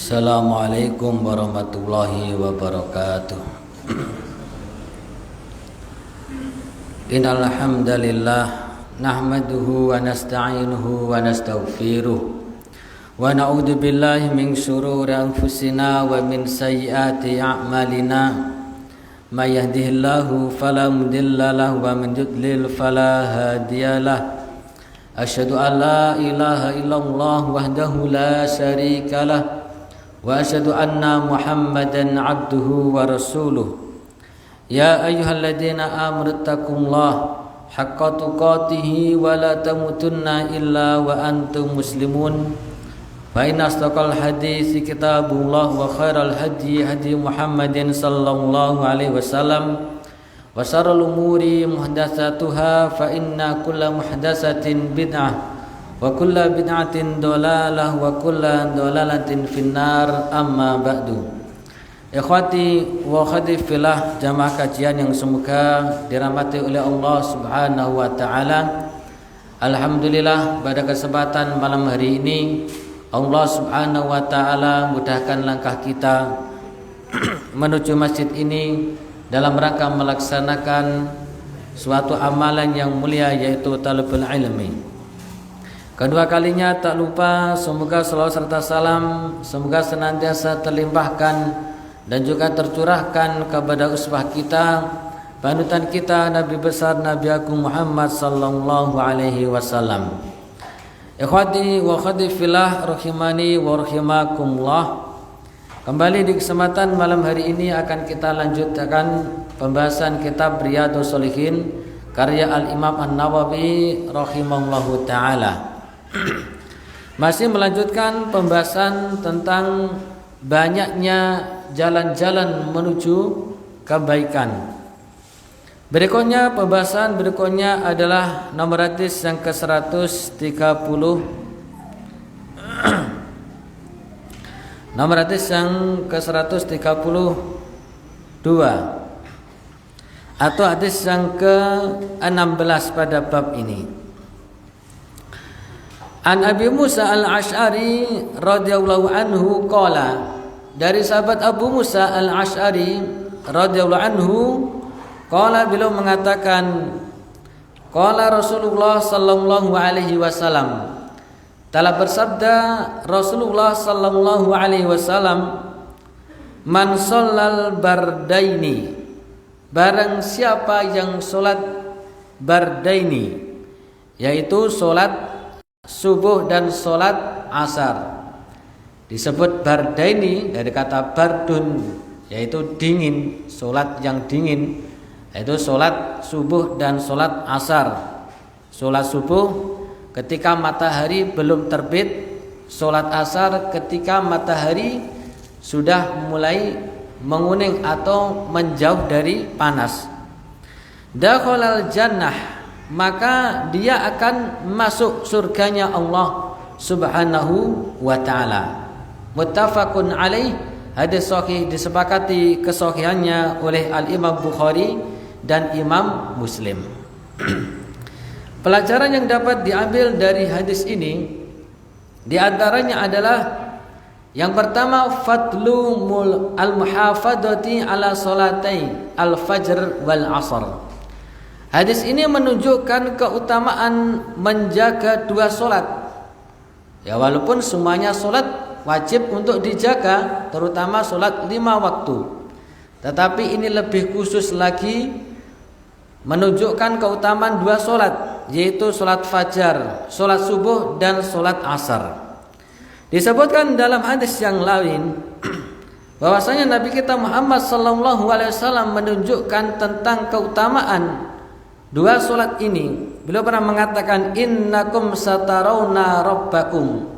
Assalamualaikum warahmatullahi wabarakatuh. Innal hamdalillah nahmaduhu wa nasta'inuhu wa nastaghfiruh wa na'udzu billahi min shururi anfusina wa min sayyiati a'malina. May yahdihillahu fala mudilla lahu wa man yudlil fala hadiyalah. Asyhadu an la ilaha illallah wahdahu la syarika lah wa asyhadu anna Muhammadan abduhu wa rasuluh. Ya ayyuhalladzina amanu taqullaha haqqa tuqatih wa la tamutunna illa wa antum muslimun. Fa inna asdaqal hadits kitabullah wa khairal hadi hadi Muhammadin sallallahu alaihi wasallam wa syarrul umuri muhdatsatuha fa inna kulla muhdatsatin bid'ah wa kulla bid'atin dhalalah wa kulla dhalalatin finnar amma ba'du. Ikhwati wa akhwati fillah, jamaah kajian yang semoga dirahmati oleh Allah Subhanahu wa taala. Alhamdulillah, pada kesempatan malam hari ini Allah Subhanahu wa taala mudahkan langkah kita menuju masjid ini dalam rangka melaksanakan suatu amalan yang mulia, yaitu talabul ilmi. Kedua kalinya tak lupa semoga salawat serta salam semoga senantiasa terlimpahkan dan juga tercurahkan kepada uswah kita, panutan kita, Nabi besar Nabi Agung Muhammad sallallahu alaihi wasallam. Ikhwati wa akhwati fillah rahimani wa rahimakumullah. Kembali di kesempatan malam hari ini akan kita lanjutkan pembahasan kitab Riyadhus Shalihin karya Al-Imam An-Nawawi rahimahullahu taala. Masih melanjutkan pembahasan tentang banyaknya jalan-jalan menuju kebaikan. Pembahasan berikutnya adalah nomor hadis yang ke-130. Nomor hadis yang ke-132 atau hadis yang ke-16 pada bab ini. An Abi Musa al-Ash'ari radhiyallahu anhu qala, dari sahabat Abu Musa al-Ash'ari radhiyallahu anhu qala, beliau mengatakan, qala Rasulullah sallallahu alaihi wasallam, telah bersabda Rasulullah sallallahu alaihi wasallam, man shallal bardaini, barang siapa yang salat bardaini, yaitu salat subuh dan salat asar. Disebut bardaini dari kata bardun, yaitu dingin, salat yang dingin, yaitu salat subuh dan salat asar. Salat subuh ketika matahari belum terbit, salat asar ketika matahari sudah mulai menguning atau menjauh dari panas. Dakhalal jannah, maka dia akan masuk surganya Allah Subhanahu wa taala. Muttafaqun alaih, hadis sahih disepakati kesahihannya oleh Al-Imam Bukhari dan Imam Muslim. Pelajaran yang dapat diambil dari hadis ini di antaranya adalah yang pertama, fadlu al-muhafadati ala salatai al-fajr wal asr. Hadis ini menunjukkan keutamaan menjaga dua solat. Ya, walaupun semuanya solat wajib untuk dijaga, terutama solat 5 waktu, tetapi ini lebih khusus lagi menunjukkan keutamaan dua solat, yaitu solat fajar, solat subuh dan solat asar. Disebutkan dalam hadis yang lain bahwasanya Nabi kita Muhammad sallallahu alaihi wasallam menunjukkan tentang keutamaan dua solat ini. Beliau pernah mengatakan, innakum satarawna rabbakum,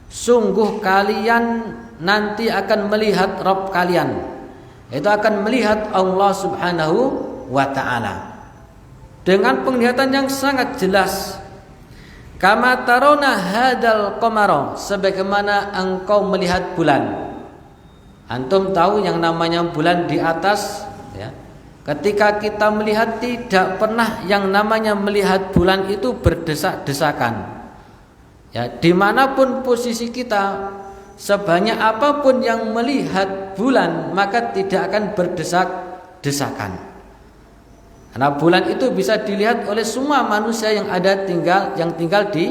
sungguh kalian nanti akan melihat Rabb kalian, itu akan melihat Allah Subhanahu wa ta'ala dengan penglihatan yang sangat jelas. Kama tarawna hadal qamara, sebagaimana engkau melihat bulan. Antum tahu yang namanya bulan di atas, ya. Ketika kita melihat, tidak pernah yang namanya melihat bulan itu berdesak-desakan. Ya, dimanapun posisi kita, sebanyak apapun yang melihat bulan maka tidak akan berdesak-desakan. Karena bulan itu bisa dilihat oleh semua manusia yang tinggal di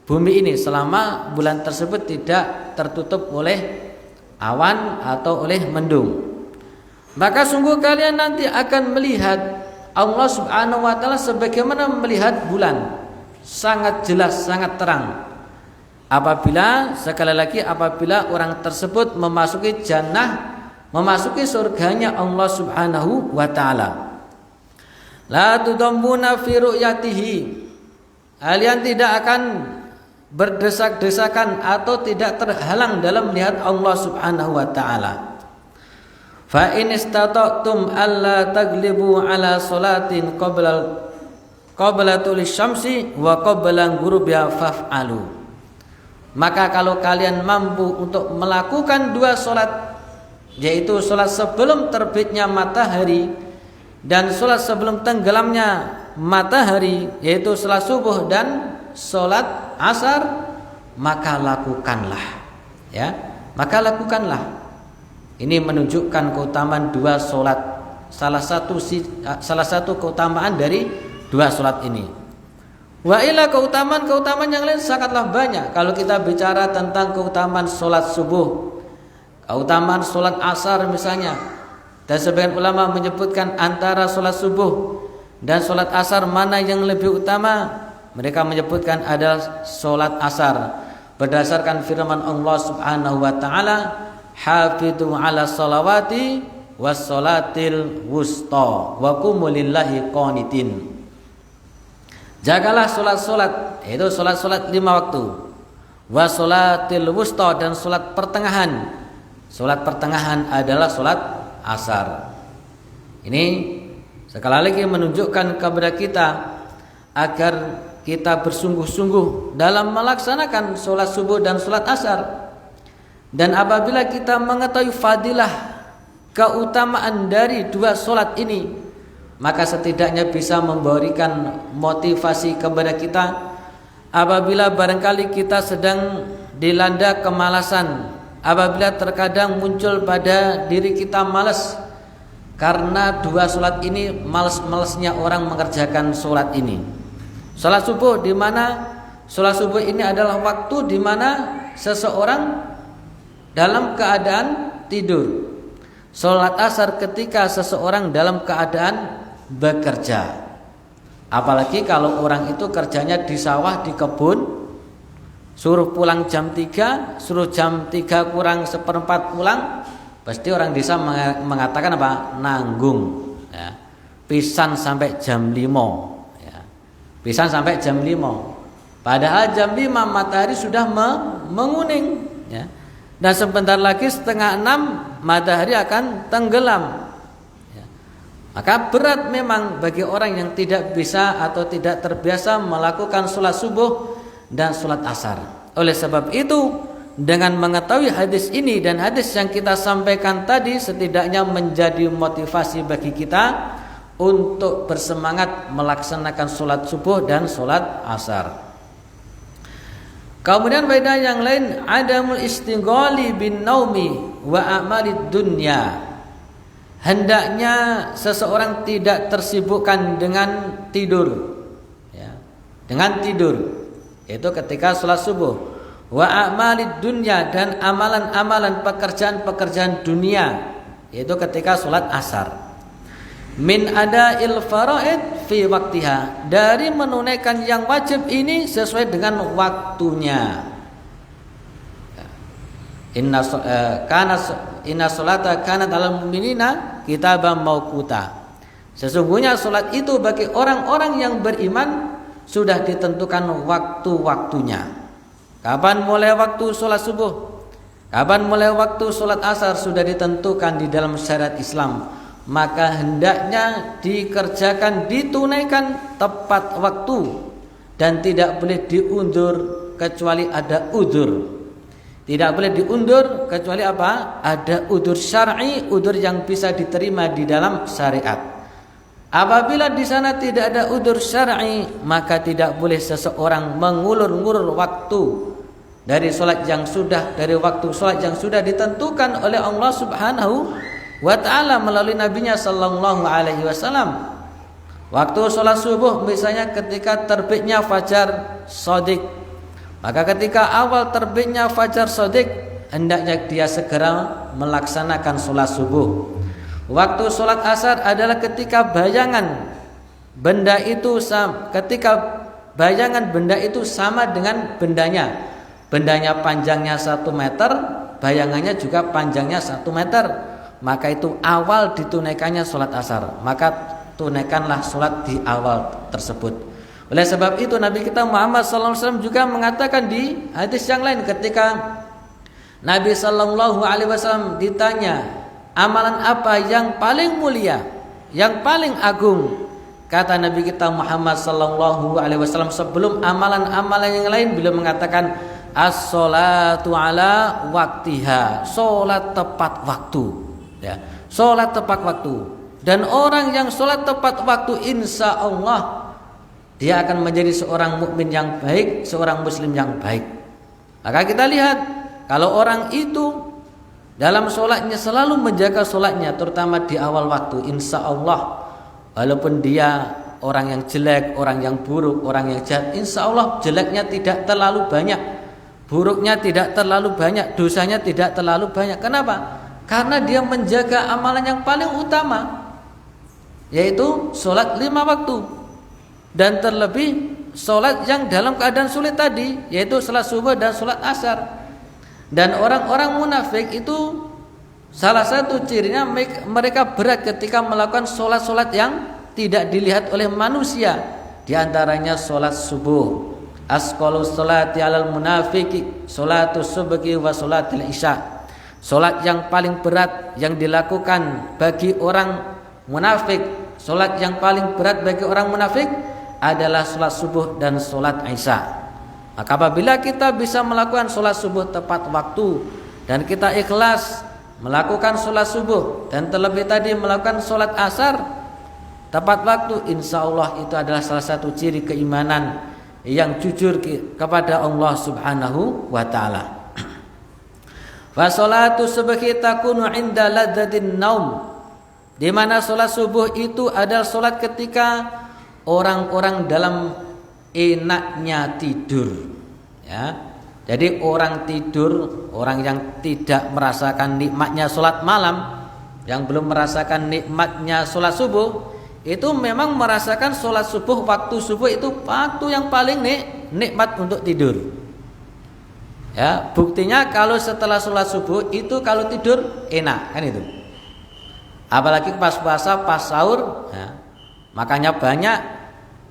bumi ini selama bulan tersebut tidak tertutup oleh awan atau oleh mendung. Maka sungguh kalian nanti akan melihat Allah Subhanahu wa taala sebagaimana melihat bulan, sangat jelas, sangat terang. Apabila orang tersebut memasuki jannah, memasuki surganya Allah Subhanahu wa taala. La tudammuna fi ru'yatihi. Kalian tidak akan berdesak-desakan atau tidak terhalang dalam melihat Allah Subhanahu wa taala. Fa in istata'tum alla taglibu ala salatin qabla tulis syamsi wa qabla ghurubiha faf'alu. Maka kalau kalian mampu untuk melakukan 2 salat, yaitu salat sebelum terbitnya matahari dan salat sebelum tenggelamnya matahari, yaitu salat subuh dan salat asar, maka lakukanlah. Maka lakukanlah. Ini menunjukkan keutamaan 2 salat. Salah satu keutamaan dari 2 salat ini. Wa ila keutamaan yang lain sangatlah banyak. Kalau kita bicara tentang keutamaan salat subuh, keutamaan salat asar misalnya, dan sebagian ulama menyebutkan antara salat subuh dan salat asar mana yang lebih utama, mereka menyebutkan adalah salat asar berdasarkan firman Allah Subhanahu wa taala, hafidhu ala salawati was salatil wusta wa qumu lillahi qanitin. Jagalah salat-salat, yaitu salat-salat 5 waktu, was salatil wusta, dan salat pertengahan. Salat pertengahan adalah salat asar. Ini sekali lagi menunjukkan kepada kita agar kita bersungguh-sungguh dalam melaksanakan salat subuh dan salat asar. Dan apabila kita mengetahui fadilah keutamaan dari 2 salat ini, maka setidaknya bisa memberikan motivasi kepada kita apabila barangkali kita sedang dilanda kemalasan, apabila terkadang muncul pada diri kita malas karena 2 salat ini, malas-malasnya orang mengerjakan salat ini. Salat subuh, di mana salat subuh ini adalah waktu di mana seseorang dalam keadaan tidur. Salat asar ketika seseorang dalam keadaan bekerja. Apalagi kalau orang itu kerjanya di sawah, di kebun, suruh pulang jam 3, suruh jam 3 kurang 1/4 pulang, pasti orang desa mengatakan apa? Nanggung. Pisan sampai jam 5. Pisan sampai jam 5. Padahal jam 5 matahari sudah menguning. Dan sebentar lagi 5:30 matahari akan tenggelam. Maka berat memang bagi orang yang tidak bisa atau tidak terbiasa melakukan sholat subuh dan sholat asar. Oleh sebab itu, dengan mengetahui hadis ini dan hadis yang kita sampaikan tadi, setidaknya menjadi motivasi bagi kita untuk bersemangat melaksanakan sholat subuh dan sholat asar. Kemudian faedah yang lain, adamul istighali bin naumi wa a'malid dunya. Hendaknya seseorang tidak tersibukkan dengan tidur, dengan tidur, yaitu ketika sholat subuh. Wa a'malid dunya, dan amalan-amalan pekerjaan-pekerjaan dunia, yaitu ketika sholat asar. Min ada'il faraid fi waktiha, dari menunaikan yang wajib ini sesuai dengan waktunya. Inna sholata kanat alal mu'minina kitaban mauquta. Sesungguhnya salat itu bagi orang-orang yang beriman sudah ditentukan waktu-waktunya. Kapan mulai waktu salat subuh, kapan mulai waktu salat asar sudah ditentukan di dalam syariat Islam. Maka hendaknya dikerjakan, ditunaikan tepat waktu, dan tidak boleh diundur kecuali ada udzur. Tidak boleh diundur kecuali apa? Ada udzur syar'i, udzur yang bisa diterima di dalam syariat. Apabila di sana tidak ada udzur syar'i, maka tidak boleh seseorang mengulur-ngulur waktu dari sholat yang sudah, dari waktu sholat yang sudah ditentukan oleh Allah Subhanahu wa ta'ala melalui nabinya sallallahu alaihi wasallam. Waktu sholat subuh misalnya ketika terbitnya fajar shadiq, maka ketika awal terbitnya fajar shadiq hendaknya dia segera melaksanakan sholat subuh. Waktu sholat asar adalah ketika bayangan benda itu sama dengan bendanya. Bendanya panjangnya 1 meter, bayangannya juga panjangnya 1 meter. Maka itu awal ditunaikannya sholat asar. Maka tunaikanlah sholat di awal tersebut. Oleh sebab itu Nabi kita Muhammad SAW juga mengatakan di hadis yang lain ketika Nabi SAW ditanya, amalan apa yang paling mulia, yang paling agung? Kata Nabi kita Muhammad SAW sebelum amalan-amalan yang lain beliau mengatakan as-sholatu ala waktiha, sholat tepat waktu, ya, sholat tepat waktu. Dan orang yang sholat tepat waktu insya Allah dia akan menjadi seorang mukmin yang baik, seorang muslim yang baik. Maka kita lihat kalau orang itu dalam sholatnya selalu menjaga sholatnya, terutama di awal waktu, insya Allah walaupun dia orang yang jelek, orang yang buruk, orang yang jahat, insya Allah jeleknya tidak terlalu banyak, buruknya tidak terlalu banyak, dosanya tidak terlalu banyak. Kenapa? Karena dia menjaga amalan yang paling utama, yaitu sholat 5 waktu. Dan terlebih sholat yang dalam keadaan sulit tadi, yaitu sholat subuh dan sholat asar. Dan orang-orang munafik itu salah satu cirinya mereka berat ketika melakukan sholat-sholat yang tidak dilihat oleh manusia. Di antaranya sholat subuh. Asqalu sholati alal munafiki sholatus subhi wa sholatil isya. Sholat yang paling berat yang dilakukan bagi orang munafik, sholat yang paling berat bagi orang munafik adalah sholat subuh dan sholat isya. Maka apabila kita bisa melakukan sholat subuh tepat waktu dan kita ikhlas melakukan sholat subuh dan terlebih tadi melakukan sholat asar tepat waktu, insya Allah itu adalah salah satu ciri keimanan yang jujur kepada Allah Subhanahu wa ta'ala. Fa sholatu subhi takunu inda ladzatin naum, di mana sholat subuh itu adalah sholat ketika orang-orang dalam enaknya tidur, ya. Jadi orang tidur, orang yang tidak merasakan nikmatnya sholat malam, yang belum merasakan nikmatnya sholat subuh, itu memang merasakan sholat subuh, waktu subuh itu waktu yang paling nikmat untuk tidur. Ya, buktinya kalau setelah sholat subuh itu kalau tidur enak, kan itu. Apalagi pas puasa, pas sahur, ya, makanya banyak.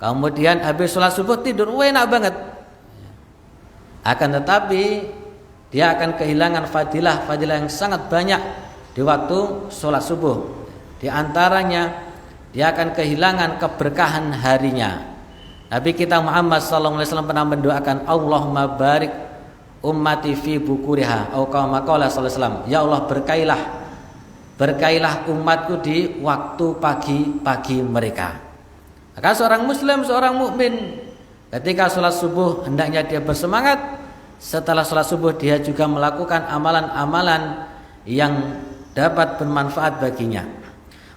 Kemudian habis sholat subuh tidur, enak banget. Akan tetapi dia akan kehilangan fadilah yang sangat banyak di waktu sholat subuh. Di antaranya dia akan kehilangan keberkahan harinya. Nabi kita Muhammad SAW pernah mendoakan, Allahumma barik ummati fi bukuriha, atau kama qala sallallahu alaihi wasallam, ya Allah berkailah umatku di waktu pagi mereka. Maka seorang muslim, seorang mukmin ketika sholat subuh hendaknya dia bersemangat. Setelah sholat subuh dia juga melakukan amalan-amalan yang dapat bermanfaat baginya.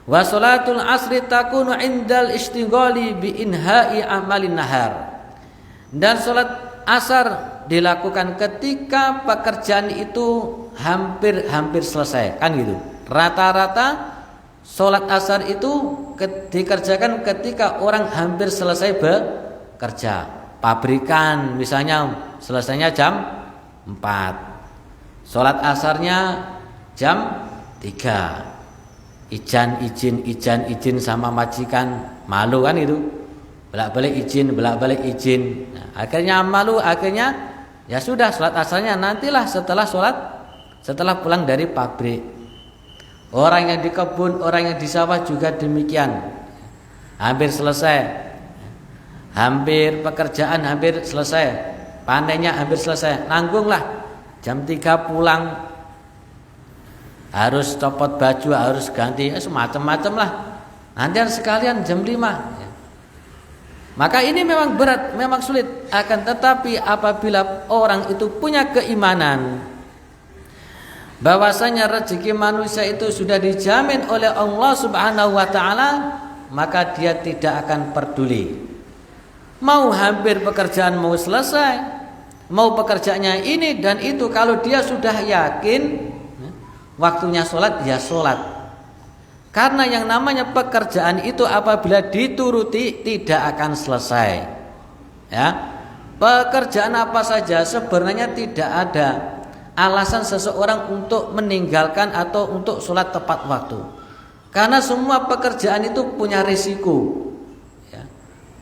Wa sholatul asri takunu indal istighali bi inha'i amalin nahar. Dan sholat asar dilakukan ketika pekerjaan itu hampir selesai, kan gitu. Rata-rata sholat asar itu dikerjakan ketika orang hampir selesai bekerja. Pabrikan misalnya selesainya jam 4, sholat asarnya jam 3. Izin sama majikan, malu kan itu, bolak-balik izin. Nah, akhirnya malu, akhirnya ya sudah sholat asarnya nantilah setelah pulang dari pabrik. Orang yang di kebun, orang yang di sawah juga demikian. Hampir selesai. Pekerjaan hampir selesai. Panennya hampir selesai. Nanggunglah. Jam 3 pulang. Harus copot baju, harus ganti, semacam-macam lah. Nanti sekalian jam 5. Maka ini memang berat, memang sulit. akan tetapi apabila orang itu punya keimanan bahwasanya rezeki manusia itu sudah dijamin oleh Allah Subhanahu wa taala, maka dia tidak akan peduli. Mau hampir pekerjaan mau selesai, mau pekerjaannya ini dan itu, kalau dia sudah yakin waktunya sholat, ya sholat. Karena yang namanya pekerjaan itu apabila dituruti tidak akan selesai. Ya, pekerjaan apa saja sebenarnya tidak ada alasan seseorang untuk meninggalkan atau untuk sholat tepat waktu. Karena semua pekerjaan itu punya risiko. Ya.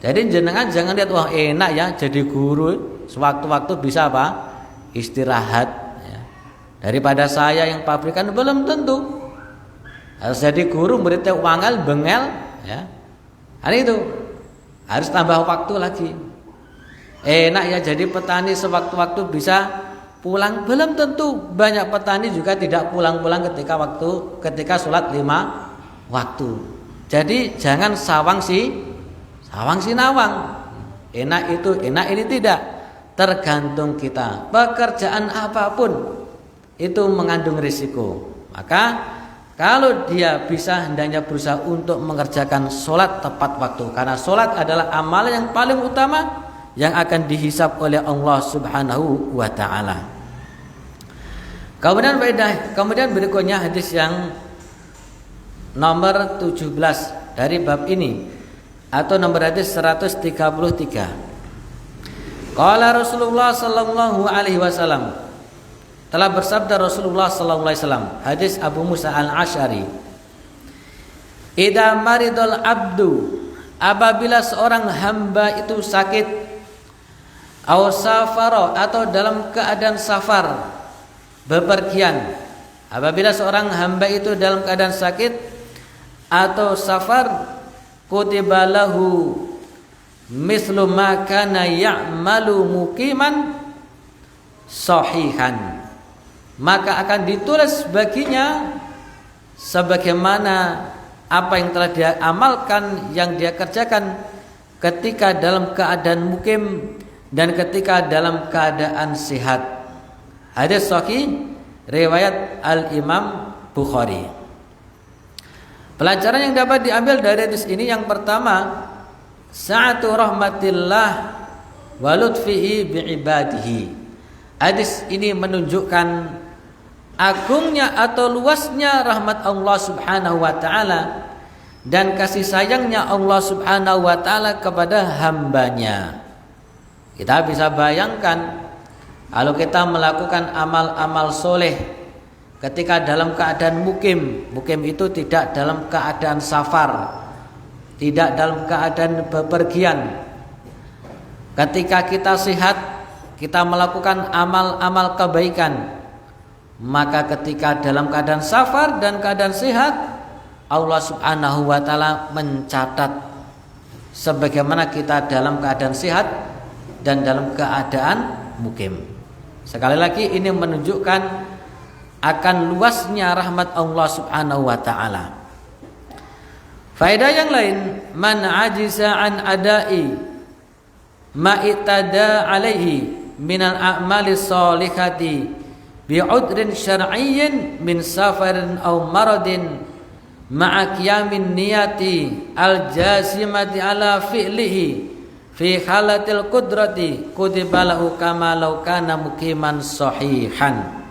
Jadi jenengan jangan lihat wah enak ya jadi guru, sewaktu-waktu bisa apa? Istirahat. Ya. Daripada saya yang pabrikan, belum tentu. Harus jadi guru muridnya wangal bengel, ya. Hari itu harus tambah waktu lagi. Enak ya jadi petani sewaktu-waktu bisa pulang, belum tentu. Banyak petani juga tidak pulang-pulang ketika sholat 5 waktu. Jadi jangan sawang sinawang. Enak itu, enak ini tidak. Tergantung kita. Pekerjaan apapun itu mengandung risiko. Maka kalau dia bisa, hendaknya berusaha untuk mengerjakan sholat tepat waktu. Karena sholat adalah amalan yang paling utama yang akan dihisab oleh Allah Subhanahu wa ta'ala. Kemudian berikutnya hadis yang nomor 17 dari bab ini, atau nomor hadis 133. Qala Rasulullah sallallahu alaihi wasallam, telah bersabda Rasulullah sallallahu alaihi wasallam, hadis Abu Musa al-Asy'ari, idza maridul abdu, apabila seorang hamba itu sakit, aw safara, atau dalam keadaan safar, bepergian. Apabila seorang hamba itu dalam keadaan sakit atau safar, kutiba lahu mislu ma kana ya'malu muqiman sahihan, maka akan ditulis baginya sebagaimana apa yang telah dia amalkan, yang dia kerjakan ketika dalam keadaan mukim dan ketika dalam keadaan sehat. Hadis sahih riwayat Al-Imam Bukhari. Pelajaran yang dapat diambil dari hadis ini, yang pertama, sa'atu rahmatillah wa lutfihi bi'ibadihi. Hadis ini menunjukkan agungnya atau luasnya rahmat Allah Subhanahu wa ta'ala dan kasih sayangnya Allah Subhanahu wa ta'ala kepada hambanya. Kita bisa bayangkan kalau kita melakukan amal-amal soleh ketika dalam keadaan mukim itu tidak dalam keadaan safar, tidak dalam keadaan bepergian. Ketika kita sehat, kita melakukan amal-amal kebaikan. Maka ketika dalam keadaan safar dan keadaan sehat, Allah Subhanahu wa ta'ala mencatat sebagaimana kita dalam keadaan sehat dan dalam keadaan mukim. Sekali lagi ini menunjukkan akan luasnya rahmat Allah Subhanahu wa ta'ala. Faedah yang lain, man ajiza an adai ma itada alaihi minal a'mali sholihati bi'udrin syar'iyyin min safarin aw maradin ma'a qiyamin niyati al-jazimati ala fi'lihi fi halatil qudrati kutiba lahu kama law kana muqiman sahihan.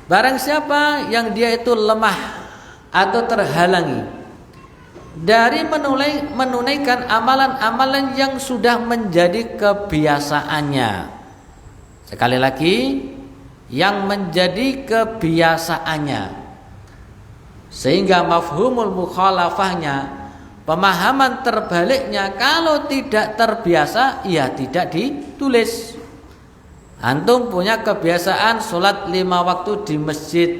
Barang siapa yang dia itu lemah atau terhalangi dari menunaikan amalan-amalan yang sudah menjadi kebiasaannya. Sekali lagi, yang menjadi kebiasaannya, sehingga mafhumul mukhalafahnya, pemahaman terbaliknya, kalau tidak terbiasa ya tidak ditulis. Antum punya kebiasaan sholat 5 waktu di masjid,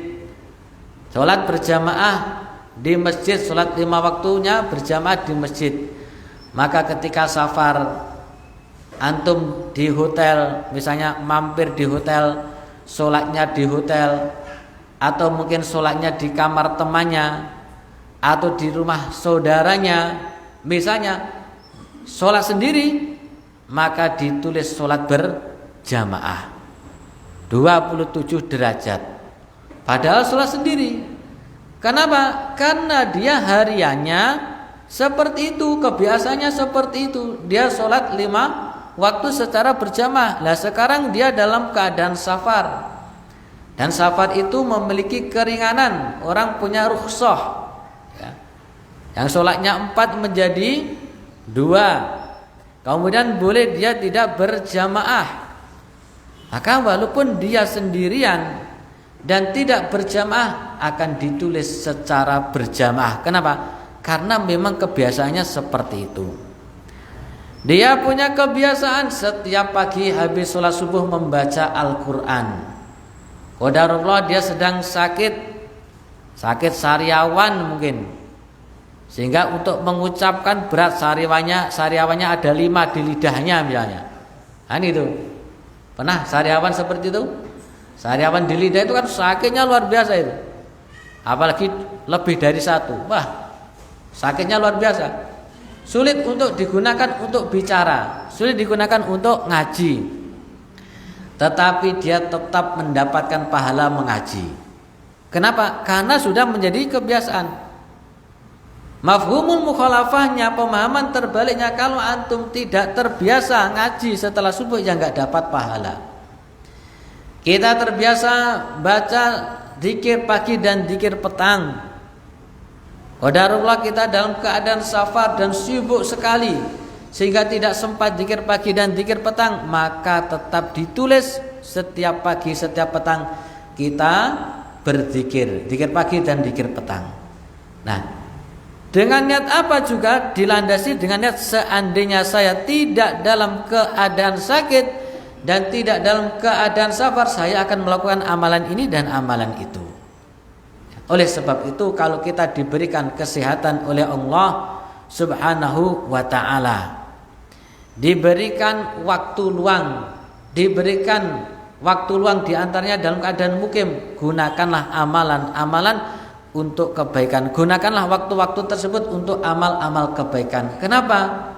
sholat berjamaah di masjid, sholat 5 waktunya berjamaah di masjid. Maka ketika safar, antum di hotel, misalnya mampir di hotel, sholatnya di hotel, atau mungkin sholatnya di kamar temannya, atau di rumah saudaranya, misalnya sholat sendiri, maka ditulis sholat berjamaah 27 derajat. Padahal sholat sendiri. Kenapa? Karena dia hariannya seperti itu, kebiasaannya seperti itu. Dia sholat 5 waktu secara berjamaah. Nah sekarang dia dalam keadaan safar. Dan safar itu memiliki keringanan. Orang punya rukhsah, ya. Yang sholatnya 4 menjadi 2. Kemudian boleh dia tidak berjamaah. Maka walaupun dia sendirian dan tidak berjamaah akan ditulis secara berjamaah. Kenapa? Karena memang kebiasaannya seperti itu. Dia punya kebiasaan setiap pagi habis sholat subuh membaca Al-Quran. Qadarullah dia sedang sakit sariawan mungkin, sehingga untuk mengucapkan berat sariawannya ada 5 di lidahnya misalnya. Kan itu. Pernah sariawan seperti itu? Sariawan di lidah itu kan sakitnya luar biasa itu. Apalagi lebih dari 1. Wah, sakitnya luar biasa. Sulit untuk digunakan untuk bicara, sulit digunakan untuk ngaji. Tetapi dia tetap mendapatkan pahala mengaji. Kenapa? Karena sudah menjadi kebiasaan. Mafhumul mukhalafahnya, pemahaman terbaliknya, kalau antum tidak terbiasa ngaji setelah subuh ya enggak dapat pahala. Kita terbiasa baca zikir pagi dan zikir petang. Qadarullah kita dalam keadaan safar dan sibuk sekali sehingga tidak sempat zikir pagi dan zikir petang, maka tetap ditulis setiap pagi setiap petang kita berzikir, zikir pagi dan zikir petang. Nah, dengan niat apa juga? Dilandasi dengan niat seandainya saya tidak dalam keadaan sakit dan tidak dalam keadaan safar, saya akan melakukan amalan ini dan amalan itu. Oleh sebab itu kalau kita diberikan kesehatan oleh Allah Subhanahu wa ta'ala, diberikan waktu luang, diantaranya dalam keadaan mukim, gunakanlah amalan-amalan untuk kebaikan. Gunakanlah waktu-waktu tersebut untuk amal-amal kebaikan. Kenapa?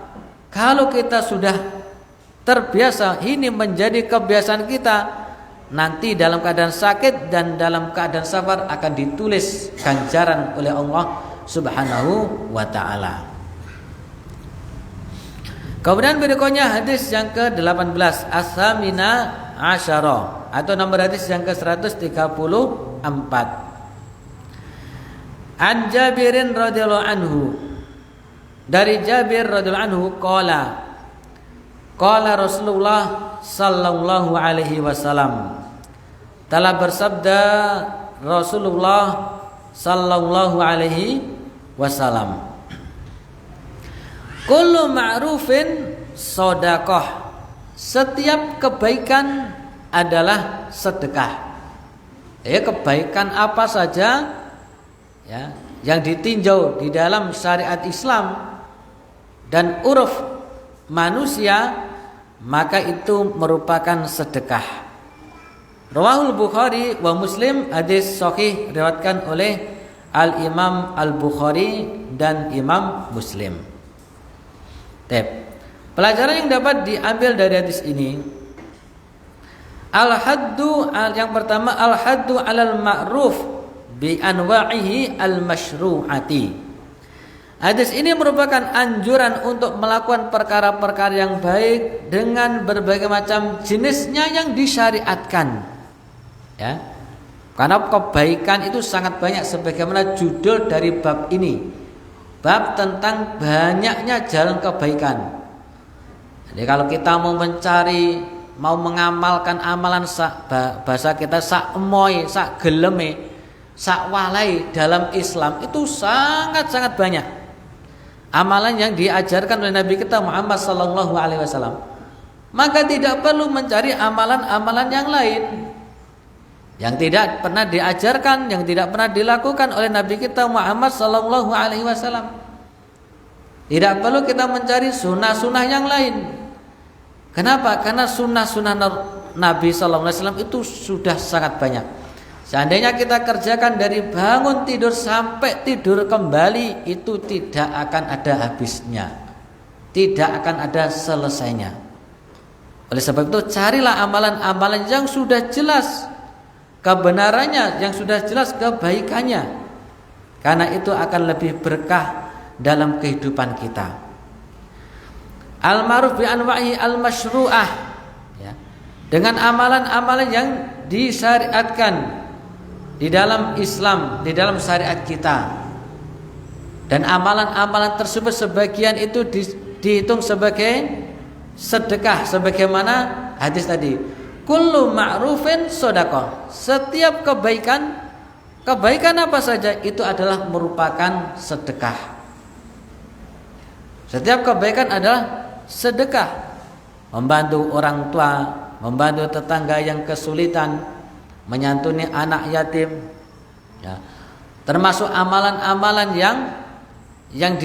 Kalau kita sudah terbiasa, ini menjadi kebiasaan kita, nanti dalam keadaan sakit dan dalam keadaan safar akan ditulis ganjaran oleh Allah Subhanahu wa ta'ala. Kemudian berikutnya hadis yang ke-18, as-samina asyara, atau nomor hadis yang ke-134. An Jabirin radhiyallahu anhu, dari Jabir radhiyallahu anhu qala Rasulullah sallallahu alaihi wasallam, telah bersabda Rasulullah sallallahu alaihi wasallam, kullu ma'rufin shadaqah, setiap kebaikan adalah sedekah. Kebaikan apa saja ya yang ditinjau di dalam syariat Islam dan uruf manusia, maka itu merupakan sedekah. Rawahul Bukhari wa Muslim, hadis sahih diriwayatkan oleh Al-Imam Al-Bukhari dan Imam Muslim. Pelajaran yang dapat diambil dari hadis ini, yang pertama al-haddu 'alal ma'ruf bi anwa'ihi al-masyru'ati. Hadis ini merupakan anjuran untuk melakukan perkara-perkara yang baik dengan berbagai macam jenisnya yang disyariatkan. Ya. Karena kebaikan itu sangat banyak, sebagaimana judul dari bab ini. Bab tentang banyaknya jalan kebaikan. Jadi kalau kita mau mencari, mau mengamalkan amalan bahasa kita sak emoy, sak geleme, sak walai dalam Islam, itu sangat-sangat banyak amalan yang diajarkan oleh Nabi kita Muhammad sallallahu alaihi wasallam. Maka tidak perlu mencari amalan-amalan yang lain yang tidak pernah diajarkan, yang tidak pernah dilakukan oleh Nabi kita Muhammad sallallahu alaihi wasallam. Tidak perlu kita mencari sunnah-sunnah yang lain. Kenapa? Karena sunnah-sunnah Nabi sallallahu alaihi wasallam itu sudah sangat banyak. Seandainya kita kerjakan dari bangun tidur sampai tidur kembali, itu tidak akan ada habisnya, tidak akan ada selesainya. Oleh sebab itu carilah amalan-amalan yang sudah jelas kebenarannya, yang sudah jelas kebaikannya, karena itu akan lebih berkah dalam kehidupan kita. Al-ma'ruf bi anwa'i al-masyru'ah, ya, dengan amalan-amalan yang disyariatkan di dalam Islam, di dalam syariat kita. Dan amalan-amalan tersebut sebagian itu dihitung sebagai sedekah, sebagaimana hadis tadi, kullu ma'rufin shadaqah. Setiap kebaikan apa saja itu adalah merupakan sedekah. Setiap kebaikan adalah sedekah. Membantu orang tua, membantu tetangga yang kesulitan, menyantuni anak yatim, ya. Termasuk amalan-amalan yang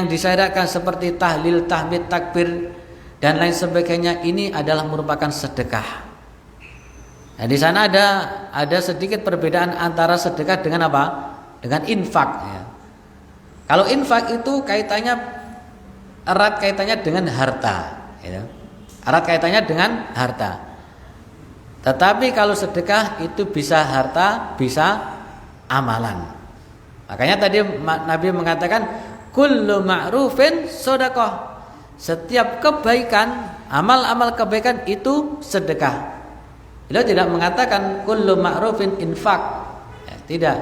disyariatkan seperti tahlil, tahmid, takbir dan lain sebagainya, ini adalah merupakan sedekah. Nah, di sana ada sedikit perbedaan antara sedekah dengan apa? Dengan infak, ya. Kalau infak itu erat kaitannya dengan harta, ya. Erat kaitannya dengan harta. Tetapi kalau sedekah itu bisa harta, bisa amalan. Makanya tadi Nabi mengatakan kullu ma'rufin shadaqah. Setiap kebaikan, amal-amal kebaikan itu sedekah. Beliau tidak mengatakan kullu ma'rufin infak, ya, tidak,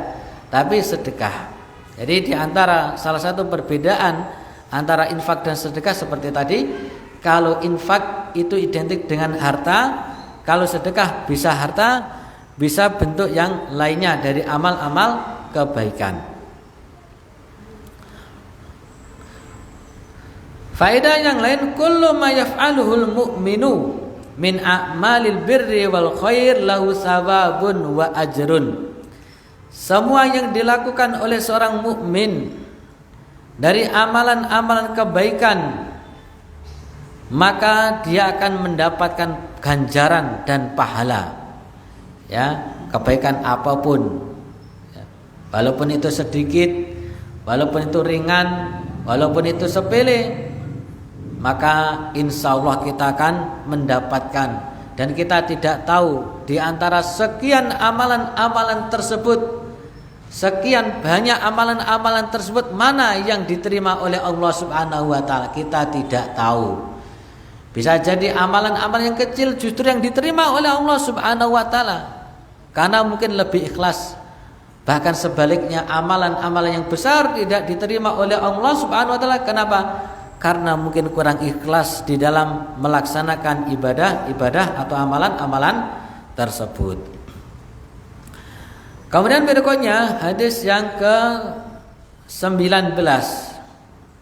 tapi sedekah. Jadi di antara salah satu perbedaan antara infak dan sedekah seperti tadi, kalau infak itu identik dengan harta, kalau sedekah bisa harta, bisa bentuk yang lainnya dari amal-amal kebaikan. Faedah yang lain, kullu ma yaf'aluhul mu'minu min a'malil birri wal khair lahu sawabun wa ajrun. Semua yang dilakukan oleh seorang mukmin dari amalan-amalan kebaikan, maka dia akan mendapatkan ganjaran dan pahala, ya, kebaikan apapun, ya. Walaupun itu sedikit, walaupun itu ringan, walaupun itu sepele, maka insya Allah kita akan mendapatkan. Dan kita tidak tahu di antara sekian amalan-amalan tersebut, sekian banyak amalan-amalan tersebut, mana yang diterima oleh Allah Subhanahu wa ta'ala. Kita tidak tahu. Bisa jadi amalan-amalan yang kecil justru yang diterima oleh Allah Subhanahu wa ta'ala, karena mungkin lebih ikhlas. Bahkan sebaliknya, amalan-amalan yang besar tidak diterima oleh Allah Subhanahu wa ta'ala. Kenapa? Karena mungkin kurang ikhlas di dalam melaksanakan ibadah atau amalan-amalan tersebut. Kemudian berikutnya hadis yang ke-19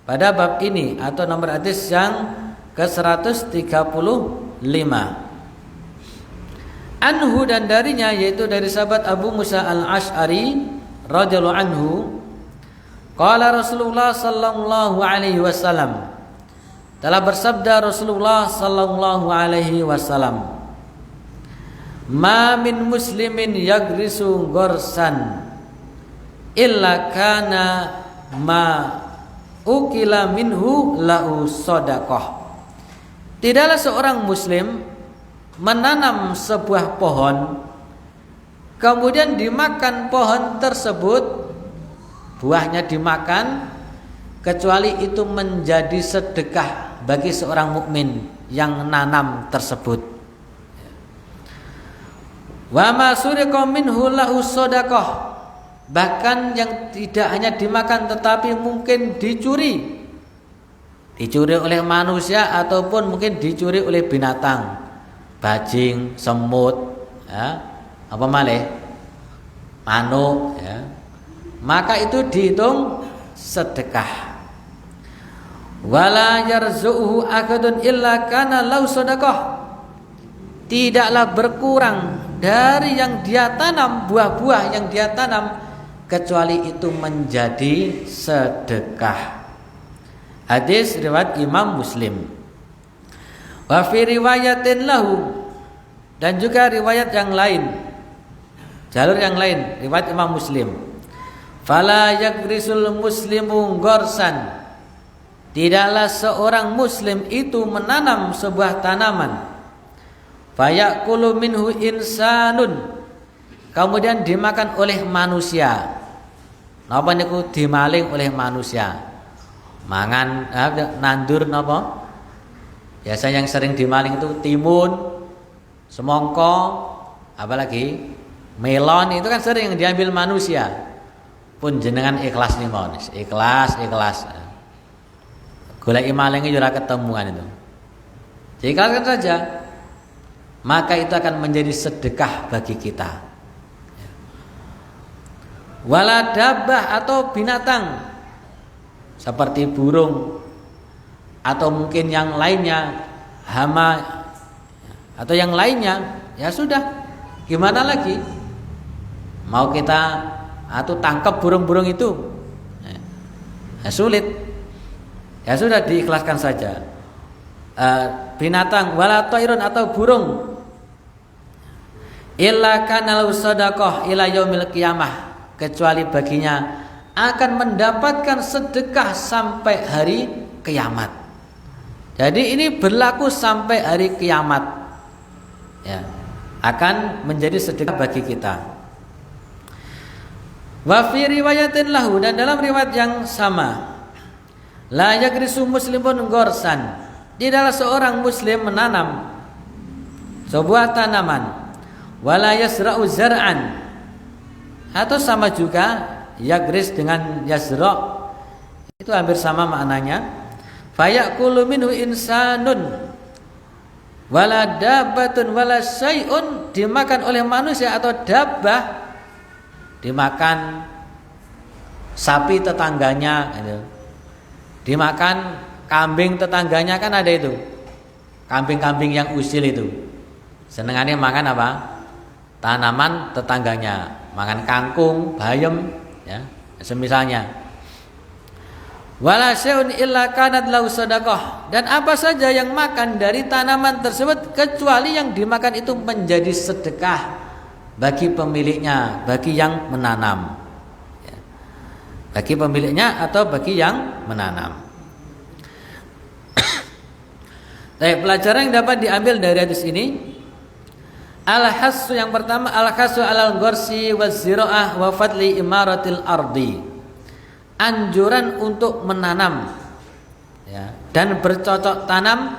pada bab ini, atau nomor hadis yang ke-135. Anhu, dan darinya, yaitu dari sahabat Abu Musa al-Ash'ari radhiyallahu anhu, qala Rasulullah sallallahu alaihi wasallam, telah bersabda Rasulullah sallallahu alaihi wasallam, ma min muslimin yagrisu gorsan illa kana ma ukila minhu lahu sadaqah. Tidaklah seorang muslim menanam sebuah pohon, kemudian dimakan pohon tersebut, buahnya dimakan, kecuali itu menjadi sedekah bagi seorang mukmin yang nanam tersebut. Wa ma suriqa minhu lahu shadaqah. Bahkan yang tidak hanya dimakan tetapi mungkin dicuri oleh manusia ataupun mungkin dicuri oleh binatang, bajing, semut, ya, apa malih, manuk, ya, maka itu dihitung sedekah. Wala yarzuhu akadun illa kana lahu sadaqah. Tidaklah berkurang dari yang dia tanam, buah-buah yang dia tanam, kecuali itu menjadi sedekah. Hadis riwayat Imam Muslim. Wa fi riwayatin lahu, dan juga riwayat yang lain, jalur yang lain, riwayat Imam Muslim. Fala yagrisul muslimu gorsan, tidaklah seorang muslim itu menanam sebuah tanaman, fayaqulu minhu insanun, kemudian dimakan oleh manusia. Napa niku dimaling oleh manusia? Mangan nandur napa? Biasa yang sering dimaling itu timun, semongko, apalagi melon, itu kan sering yang diambil manusia. Pun jenengan ikhlas nih mon, ikhlas. Golek malinge ora ketemuan itu. Jadi ikhlaskan saja, maka itu akan menjadi sedekah bagi kita. Wala dabbah atau binatang seperti burung atau mungkin yang lainnya, hama atau yang lainnya, ya sudah, gimana lagi? Mau kita atau tangkap burung-burung itu, ya sulit. Ya sudah, diikhlaskan saja. Binatang wala tairun atau burung, illa kana lahu sadaqah ila yaumil qiyamah, kecuali baginya akan mendapatkan sedekah sampai hari kiamat. Jadi ini berlaku sampai hari kiamat, ya, akan menjadi sedekah bagi kita. Wa fi riwayatin lahu, dan dalam riwayat yang sama, la yagrisu muslimun gorsan, tidaklah seorang muslim menanam sebuah tanaman, wala yasra'u zar'an, atau sama juga yagris dengan yazra, itu hampir sama maknanya. Fayaqulu minhu insanun wala dabbatun wala syai'un, dimakan oleh manusia atau dabbah, dimakan sapi tetangganya, dimakan kambing tetangganya, kan ada itu kambing-kambing yang usil itu senengannya makan apa? Tanaman tetangganya, makan kangkung, bayam, ya, semisalnya. Wala syai'un illa kanat lahu sadaqah, dan apa saja yang makan dari tanaman tersebut kecuali yang dimakan itu menjadi sedekah bagi pemiliknya, bagi yang menanam, ya, bagi pemiliknya atau bagi yang menanam. Baik, pelajaran yang dapat diambil dari hadis ini, al-hassu, yang pertama, al-hassu alal ghorsi waz-zira'ah wa fadli imaratil ardi, anjuran untuk menanam, ya, dan bercocok tanam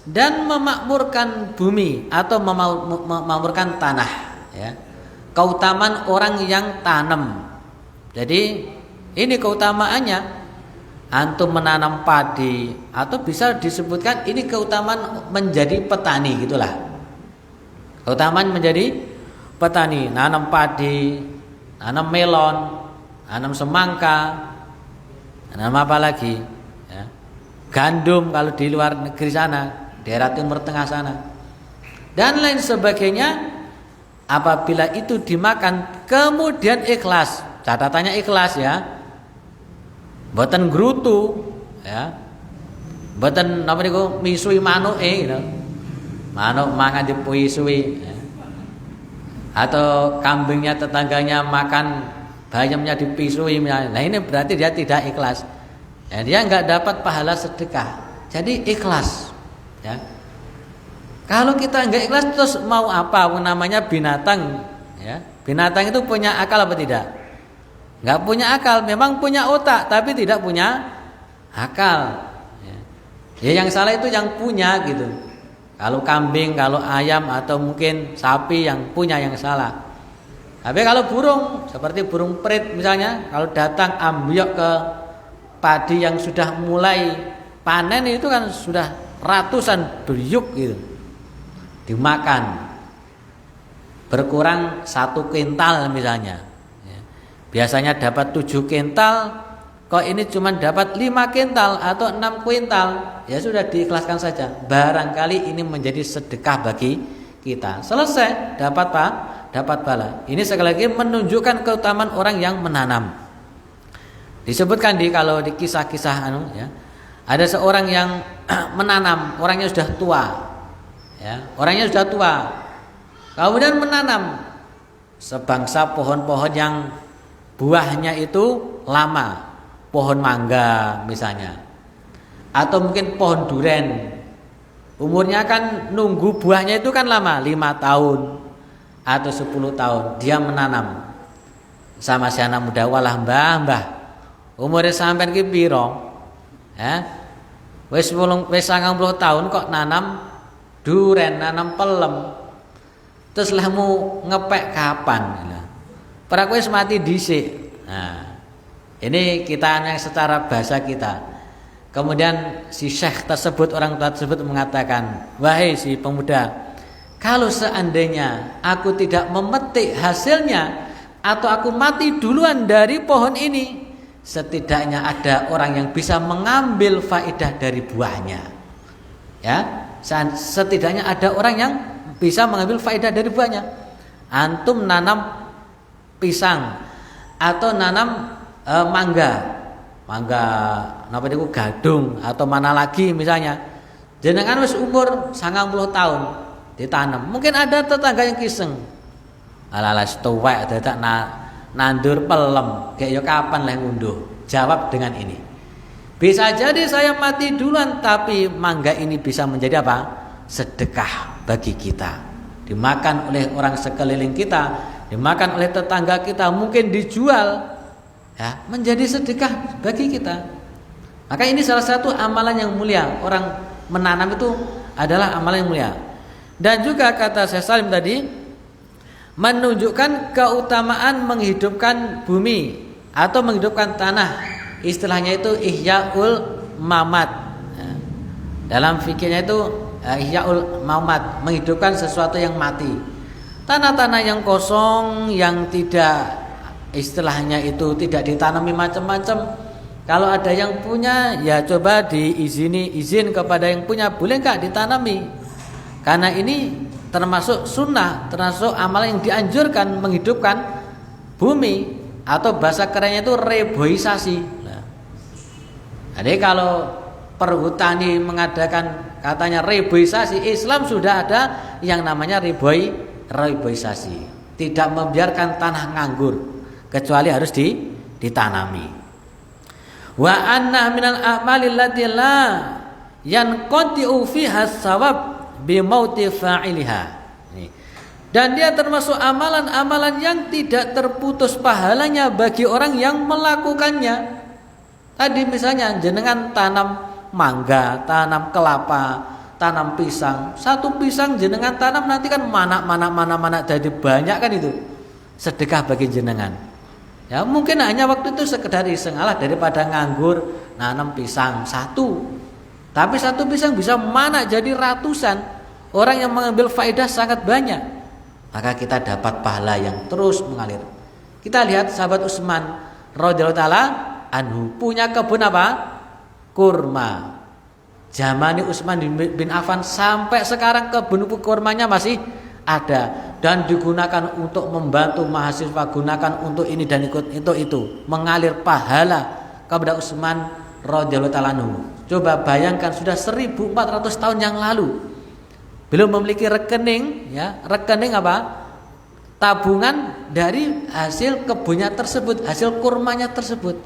dan memakmurkan bumi atau memakmurkan tanah, ya. Keutamaan orang yang tanam. Jadi ini keutamaannya, antum menanam padi, atau bisa disebutkan ini keutamaan menjadi petani, gitulah. Keutamaan menjadi petani, nanam padi, nanam melon, nanam semangka, nanam apa lagi, ya, gandum kalau di luar negeri sana, daerah Timur Tengah sana, dan lain sebagainya. Apabila itu dimakan kemudian ikhlas, catatannya ikhlas, ya, mboten grutu, ya, mboten napa niku misui manuke, gitu. Manuk mangan dipuisui, ya. Atau kambingnya tetangganya makan bayamnya dipisui, nah ini berarti dia tidak ikhlas, ya, dia nggak dapat pahala sedekah. Jadi ikhlas, ya. Kalau kita nggak ikhlas terus mau apa? Namanya binatang, ya. Binatang itu punya akal apa tidak? Nggak punya akal. Memang punya otak tapi tidak punya akal, ya. Ya, yang salah itu yang punya, gitu. Kalau kambing, kalau ayam atau mungkin sapi, yang punya yang salah. Tapi kalau burung, seperti burung perit misalnya, kalau datang ambyok ke padi yang sudah mulai panen, itu kan sudah ratusan beriuk, gitu, dimakan. Berkurang 1 kintal misalnya, ya. Biasanya dapat 7 kintal, kok ini cuma dapat 5 kintal atau 6 kuintal, ya sudah, diikhlaskan saja. Barangkali ini menjadi sedekah bagi kita. Selesai, dapat apa? Dapat bala. Ini sekali lagi menunjukkan keutamaan orang yang menanam. Disebutkan kalau di kisah-kisah ya, ada seorang yang menanam, orangnya sudah tua, ya, orangnya sudah tua, kemudian menanam sebangsa pohon-pohon yang buahnya itu lama, pohon mangga misalnya. atau mungkin pohon duren. Umurnya kan nunggu buahnya itu kan lama, 5 tahun atau 10 tahun dia menanam. Sama si anak muda, walah mbah umurnya sampean ki piro? Ya. Wis 90 tahun kok nanam duren, nanam pelem. Terus lahmu ngepek kapan? Para kowe wis mati dhisik. Nah, ini kita yang secara bahasa kita. Kemudian si syekh tersebut, orang tua tersebut mengatakan, wahai si pemuda, kalau seandainya aku tidak memetik hasilnya atau aku mati duluan dari pohon ini, setidaknya ada orang yang bisa mengambil faedah dari buahnya. Ya, setidaknya ada orang yang bisa mengambil faedah dari buahnya. Antum nanam pisang atau nanam mangga napa niku gadung atau mana lagi misalnya. Jenengan wis umur 90 tahun ditanam. Mungkin ada tetangga yang kiseng. Ala-ala tuwek dadak nandur pelem, kayak yo kapan leh ngunduh. Jawab dengan ini. Bisa jadi saya mati duluan, tapi mangga ini bisa menjadi apa? Sedekah bagi kita. Dimakan oleh orang sekeliling kita, dimakan oleh tetangga kita, mungkin dijual, ya, menjadi sedekah bagi kita. Maka ini salah satu amalan yang mulia. Orang menanam itu adalah amalan yang mulia. Dan juga kata Syekh Salim tadi, menunjukkan keutamaan menghidupkan bumi atau menghidupkan tanah. Istilahnya itu ihyaul mamat. Dalam fikirnya itu ihyaul mamat, menghidupkan sesuatu yang mati. Tanah-tanah yang kosong, yang tidak, istilahnya itu tidak ditanami macam-macam. Kalau ada yang punya, ya coba izin kepada yang punya, boleh enggak ditanami? Karena ini termasuk sunnah, termasuk amal yang dianjurkan menghidupkan bumi, atau bahasa kerennya itu reboisasi. Nah, jadi kalau perhutani mengadakan katanya reboisasi, Islam sudah ada yang namanya reboisasi. Tidak membiarkan tanah nganggur, kecuali harus ditanami. Wa anna minal a'malil lati la yanqati'u fiha as-sawab bi mauti fa'iliha. Dan dia termasuk amalan-amalan yang tidak terputus pahalanya bagi orang yang melakukannya. Tadi misalnya jenengan tanam mangga, tanam kelapa, tanam pisang. Satu pisang jenengan tanam nanti kan mana jadi banyak kan itu. Sedekah bagi jenengan. Ya mungkin hanya waktu itu sekedar iseng, alah daripada nganggur nanam pisang satu. Tapi satu pisang bisa mana jadi ratusan. Orang yang mengambil faedah sangat banyak. Maka kita dapat pahala yang terus mengalir. Kita lihat sahabat Utsman radhiyallahu taala anhu punya kebun apa? Kurma. Zamani Utsman bin Affan sampai sekarang kebun kurmanya masih ada dan digunakan untuk membantu mahasiswa, gunakan untuk ini dan itu mengalir pahala kepada Utsman radhiyallahu taala anhu. Coba bayangkan sudah 1400 tahun yang lalu. Belum memiliki rekening, ya, rekening apa? Tabungan dari hasil kebunnya tersebut, hasil kurmanya tersebut.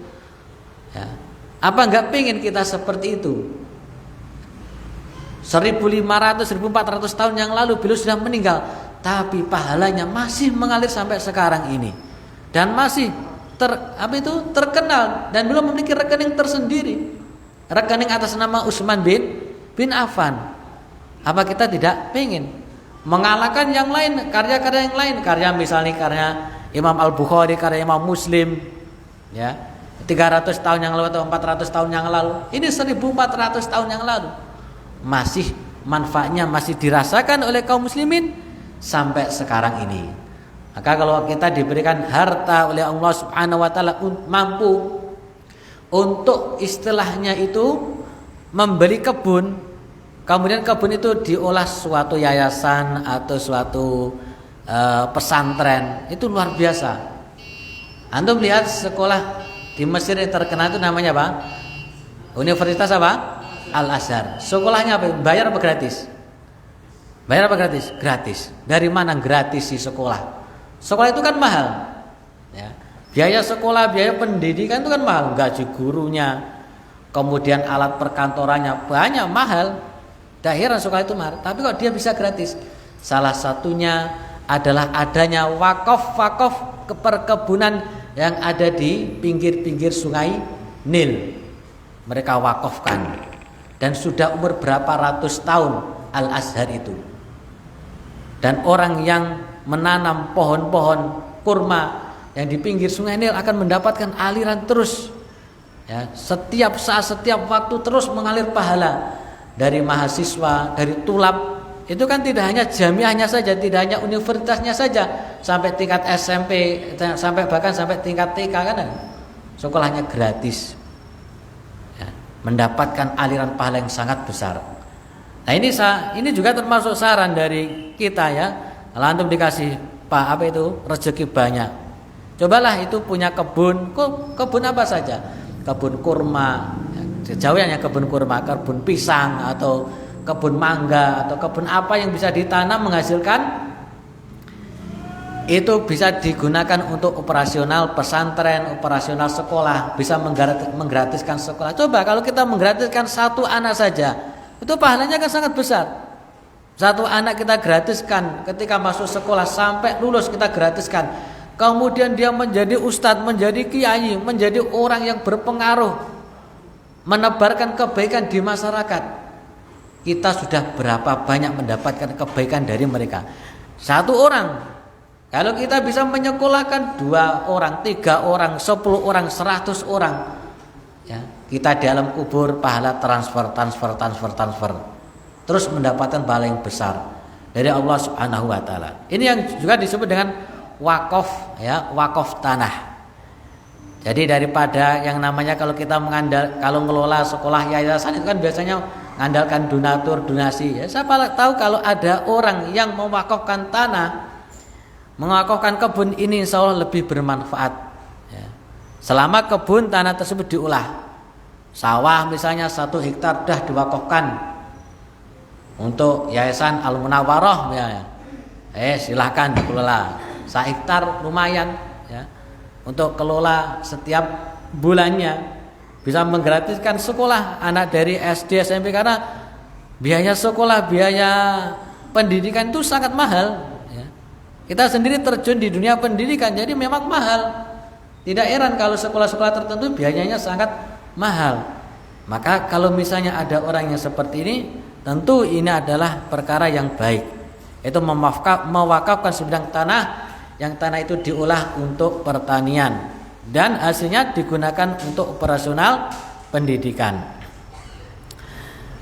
Ya. Apa enggak pengen kita seperti itu? 1500, 1400 tahun yang lalu beliau sudah meninggal, tapi pahalanya masih mengalir sampai sekarang ini. Dan masih terkenal dan belum memiliki rekening tersendiri. Rekening atas nama Utsman bin Affan. Apa kita tidak pengen mengalahkan yang lain, karya-karya yang lain, misalnya karya Imam Al-Bukhari, karya Imam Muslim, ya, 300 tahun yang lalu atau 400 tahun yang lalu. Ini 1400 tahun yang lalu. Masih manfaatnya masih dirasakan oleh kaum muslimin sampai sekarang ini. Maka kalau kita diberikan harta oleh Allah Subhanahu wa taala mampu untuk istilahnya itu membeli kebun, kemudian kebun itu diolah suatu yayasan atau suatu pesantren, itu luar biasa. Antum lihat sekolah di Mesir yang terkenal itu namanya apa? Universitas apa? Al-Azhar. Sekolahnya apa? Bayar apa gratis? Bayar apa gratis? Gratis. Dari mana gratis sih sekolah? Sekolah itu kan mahal. Ya. Biaya sekolah, biaya pendidikan itu kan mahal. Gaji gurunya, kemudian alat perkantorannya banyak mahal. Tidak heran sekolah itu mahal, tapi kok dia bisa gratis? Salah satunya adalah adanya wakaf perkebunan yang ada di pinggir-pinggir sungai Nil. Mereka wakafkan, dan sudah umur berapa ratus tahun Al-Azhar itu. Dan orang yang menanam pohon-pohon kurma yang di pinggir sungai Nil akan mendapatkan aliran terus, ya, setiap saat, setiap waktu terus mengalir pahala dari mahasiswa, dari tulab. Itu kan tidak hanya jamiahnya saja, tidak hanya universitasnya saja, sampai tingkat SMP, bahkan sampai tingkat TK kan, sekolahnya gratis, ya, mendapatkan aliran pahala yang sangat besar. Nah ini juga termasuk saran dari kita, ya. Kalau antum dikasih rezeki banyak, cobalah itu punya kebun apa saja, kebun kurma, sejauhnya kebun kurma, kebun pisang atau kebun mangga atau kebun apa yang bisa ditanam menghasilkan, itu bisa digunakan untuk operasional pesantren, operasional sekolah, bisa menggratiskan sekolah. Coba kalau kita menggratiskan satu anak saja, itu pahalanya kan sangat besar. Satu anak kita gratiskan ketika masuk sekolah sampai lulus, kita gratiskan. Kemudian dia menjadi ustadz, menjadi kiai, menjadi orang yang berpengaruh, menebarkan kebaikan di masyarakat. Kita sudah berapa banyak mendapatkan kebaikan dari mereka. Satu orang, kalau kita bisa menyekolahkan 2 orang, 3 orang, 10 orang, 100 orang, ya, kita di alam kubur pahala transfer, terus mendapatkan pahala yang besar dari Allah Subhanahu wa taala. Ini yang juga disebut dengan wakaf, ya, wakaf tanah. Jadi daripada yang namanya kalau kita kalau ngelola sekolah yayasan itu kan biasanya mengandalkan donatur, donasi, ya. Siapa tahu kalau ada orang yang mewakafkan tanah, mewakafkan kebun, ini insya Allah lebih bermanfaat, ya. Selama kebun tanah tersebut diolah, sawah misalnya 1 hektar dah diwakafkan untuk Yayasan Al-Munawwarah, ya. Silahkan dikelola. 1 hektar lumayan, ya, untuk kelola setiap bulannya, bisa menggratiskan sekolah anak dari SD SMP, karena biaya sekolah, biaya pendidikan itu sangat mahal, ya. Kita sendiri terjun di dunia pendidikan, jadi memang mahal. Tidak heran kalau sekolah-sekolah tertentu biayanya sangat mahal. Maka kalau misalnya ada orang yang seperti ini, tentu ini adalah perkara yang baik. Itu mewakafkan sebidang tanah, yang tanah itu diolah untuk pertanian dan hasilnya digunakan untuk operasional pendidikan.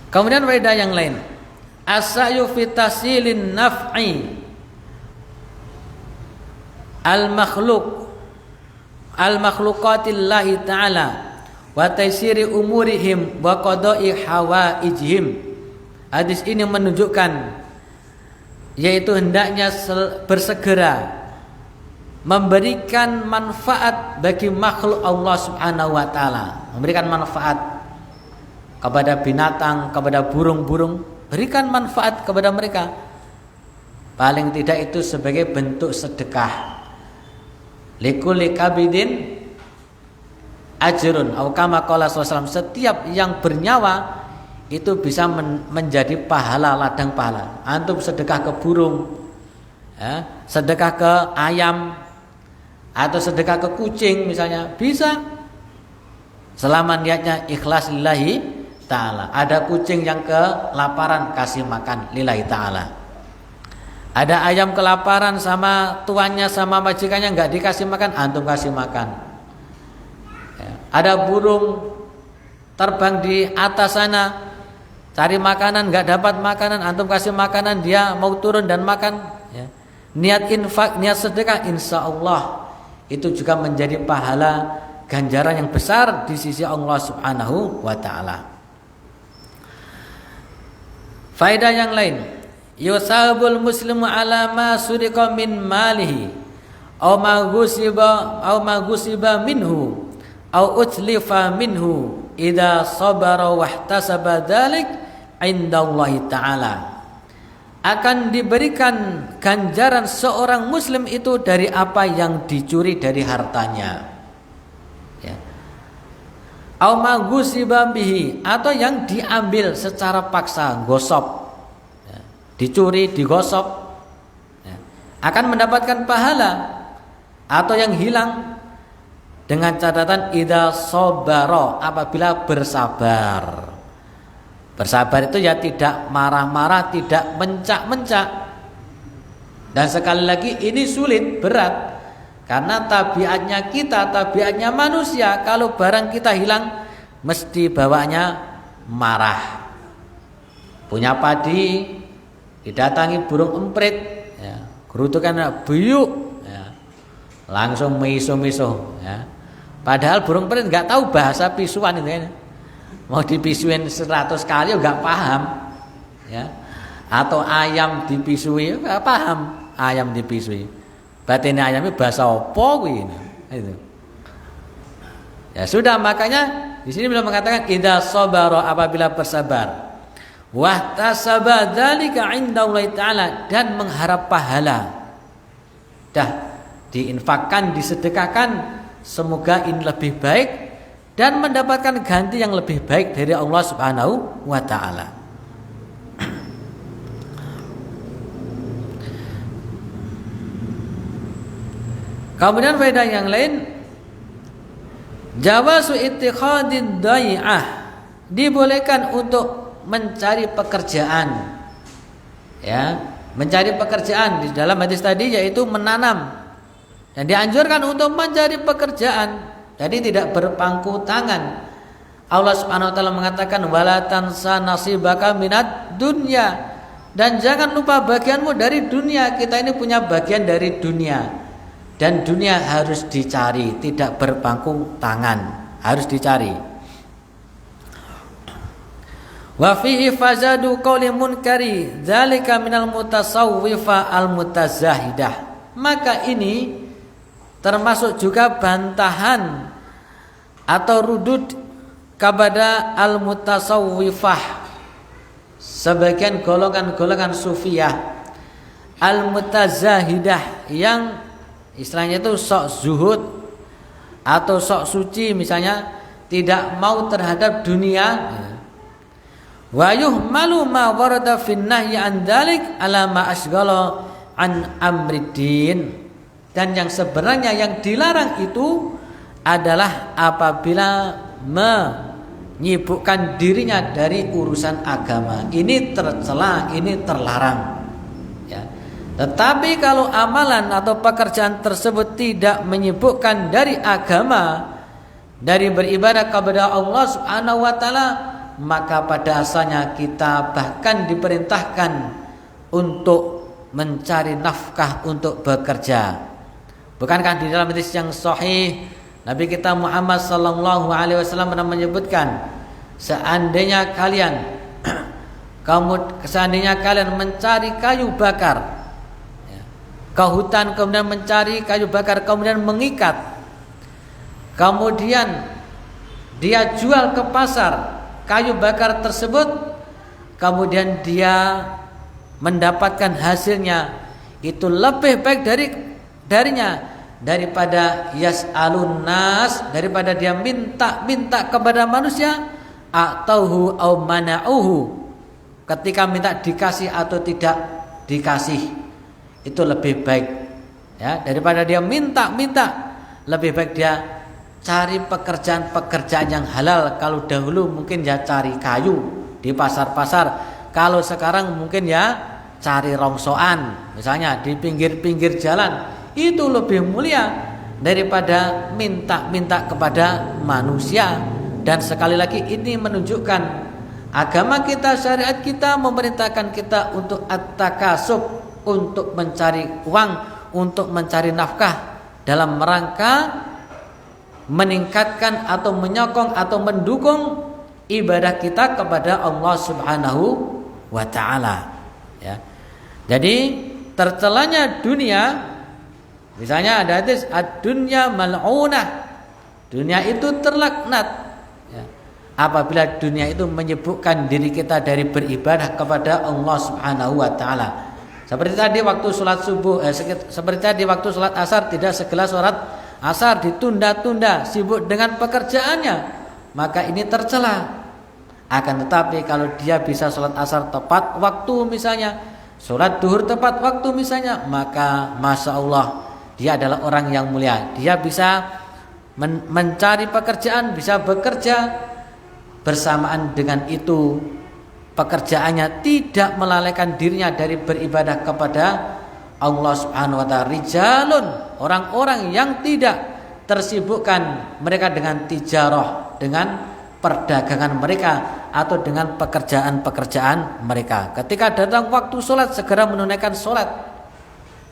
Kemudian faedah yang lain, as-sa'yu fi tasilin naf'i al-makhluqatillahi ta'ala wa taysiri umurihim wa qada'i hawaijihim. Hadis ini menunjukkan yaitu hendaknya bersegera memberikan manfaat bagi makhluk Allah Subhanahu wa taala, memberikan manfaat kepada binatang, kepada burung-burung, berikan manfaat kepada mereka. Paling tidak itu sebagai bentuk sedekah. Likulli kabidin ajrun, atau kama qala sallallahu alaihi wasallam, setiap yang bernyawa itu bisa menjadi pahala, ladang pahala. Antum sedekah ke burung, ya, sedekah ke ayam, atau sedekah ke kucing misalnya, bisa, selama niatnya ikhlas lillahi ta'ala. Ada kucing yang kelaparan, kasih makan lillahi ta'ala. Ada ayam kelaparan sama tuannya, sama majikannya, nggak dikasih makan, antum kasih makan, ya. Ada burung terbang di atas sana, cari makanan, nggak dapat makanan, antum kasih makanan, dia mau turun dan makan, ya. Niat infak, niat sedekah, insya Allah itu juga menjadi pahala, ganjaran yang besar di sisi Allah Subhanahu wa ta'ala. Faedah yang lain, yusabul muslimu ala ma suriqa min malihi aw ma ghusiba minhu aw utlifa minhu idza sabara wahtasaba dzalik indallahi ta'ala. Akan diberikan ganjaran seorang muslim itu dari apa yang dicuri dari hartanya, ya. au maghusiba bihi, atau yang diambil secara paksa, gosop, ya, dicuri, digosop, ya, akan mendapatkan pahala. Atau yang hilang dengan catatan idza sabara, apabila bersabar. Bersabar itu ya tidak marah-marah, tidak mencak-mencak. Dan sekali lagi ini sulit, berat. Karena tabiatnya kita, tabiatnya manusia, kalau barang kita hilang mesti bawaannya marah. Punya padi, didatangi burung emprit, ya, gerutukan buyuk, ya, langsung miso-miso, ya. Padahal burung emprit nggak tahu bahasa pisuan itu, ya. Mau dipisuin 100 kali nggak paham, ya. Atau ayam dipisui nggak paham, ayam dipisui. Batinnya ayamnya bahasa opo ini. Itu. Ya sudah, makanya di sini beliau mengatakan idza sabara, apabila bersabar. Wa tasaba dzalika 'indallahi ta'ala, dan mengharap pahala. Dah diinfakkan, disedekahkan, semoga ini lebih baik dan mendapatkan ganti yang lebih baik dari Allah Subhanahu wa taala. Kemudian faedah yang lain, jawazu ittikhadid dai'ah, dibolehkan untuk mencari pekerjaan. Ya, mencari pekerjaan di dalam hadis tadi yaitu menanam. Dan dianjurkan untuk mencari pekerjaan. Jadi tidak berpangku tangan. Allah Subhanahu wa taala mengatakan wala tansa nasibaka minad dunya, dan jangan lupa bagianmu dari dunia. Kita ini punya bagian dari dunia. Dan dunia harus dicari, tidak berpangku tangan, harus dicari. Wa fihi fazadu qauli munkari dzalika minal mutasawwifa al mutazahidah. Maka ini termasuk juga bantahan atau rudud kepada al mutasawwifah, sebagian golongan-golongan sufiyah al mutazahidah, yang istilahnya itu sok zuhud atau sok suci, misalnya tidak mau terhadap dunia. Wa yuhmalu ma warada fin nahyi an dzalik ala ma asghala an amriddin, dan yang sebenarnya yang dilarang itu adalah apabila menyibukkan dirinya dari urusan agama. Ini tercela, ini terlarang, ya. Tetapi kalau amalan atau pekerjaan tersebut tidak menyibukkan dari agama, dari beribadah kepada Allah Subhanahu wa taala, maka pada asalnya kita bahkan diperintahkan untuk mencari nafkah, untuk bekerja. Bukankah di dalam hadis yang sahih Nabi kita Muhammad sallallahu alaihi wasallam pernah menyebutkan, seandainya kalian mencari kayu bakar ke hutan, kemudian mencari kayu bakar, kemudian mengikat, kemudian dia jual ke pasar kayu bakar tersebut, kemudian dia mendapatkan hasilnya, itu lebih baik darinya daripada yas'alun nas, daripada dia minta kepada manusia, atauhu au mana'uhu, ketika minta dikasih atau tidak dikasih. Itu lebih baik, ya, daripada dia minta, lebih baik dia cari pekerjaan yang halal. Kalau dahulu mungkin ya cari kayu di pasar-pasar, kalau sekarang mungkin ya cari rongsoan, misalnya di pinggir-pinggir jalan. Itu lebih mulia daripada minta kepada manusia. Dan sekali lagi ini menunjukkan agama kita, syariat kita memerintahkan kita untuk at-takasub, untuk mencari uang, untuk mencari nafkah dalam rangka meningkatkan atau menyokong atau mendukung ibadah kita kepada Allah Subhanahu wa taala, ya. Jadi tercelanya dunia, misalnya ada hadis ad-dunya mal'unah, dunia itu terlaknat, ya. Apabila dunia itu menyibukkan diri kita dari beribadah kepada Allah Subhanahu wa taala. Seperti tadi waktu sholat subuh, seperti tadi waktu sholat asar tidak segelas sholat asar, ditunda-tunda, sibuk dengan pekerjaannya, maka ini tercela. Akan tetapi kalau dia bisa sholat asar tepat waktu misalnya, sholat duhur tepat waktu misalnya, maka Masya Allah dia adalah orang yang mulia. Dia bisa mencari pekerjaan, bisa bekerja, bersamaan dengan itu pekerjaannya tidak melalaikan dirinya dari beribadah kepada Allah Subhanahu wa taala. Rijalun, orang-orang yang tidak tersibukkan mereka dengan tijarah, dengan perdagangan mereka atau dengan pekerjaan-pekerjaan mereka. Ketika datang waktu sholat, segera menunaikan sholat.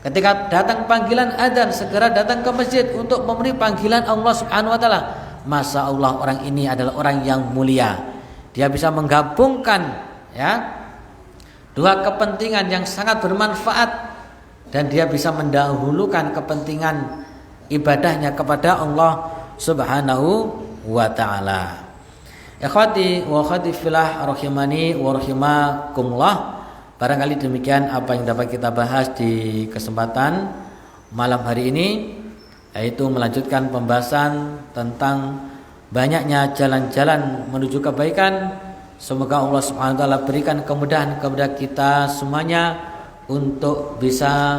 Ketika datang panggilan adzan, segera datang ke masjid untuk memenuhi panggilan Allah Subhanahu wa taala. Masya Allah, orang ini adalah orang yang mulia. Dia bisa menggabungkan dua kepentingan yang sangat bermanfaat, dan dia bisa mendahulukan kepentingan ibadahnya kepada Allah Subhanahu wa taala. Ikhwati wa akhwati fillah rahimani wa rahimakumullah. Barangkali demikian apa yang dapat kita bahas di kesempatan malam hari ini, yaitu melanjutkan pembahasan tentang banyaknya jalan-jalan menuju kebaikan. Semoga Allah Subhanahu wa taala berikan kemudahan kepada kita semuanya untuk bisa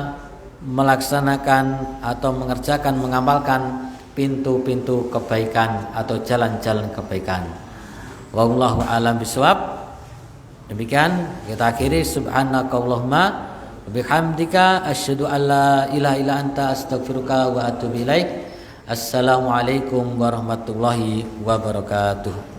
melaksanakan atau mengerjakan, mengamalkan pintu-pintu kebaikan atau jalan-jalan kebaikan. Wallahu a'lam bishawab. Demikian kita akhiri, subhanakallahumma bihamdika asyhadu an la ilaha illa anta astaghfiruka wa atubu ilaik. Assalamualaikum warahmatullahi wabarakatuh.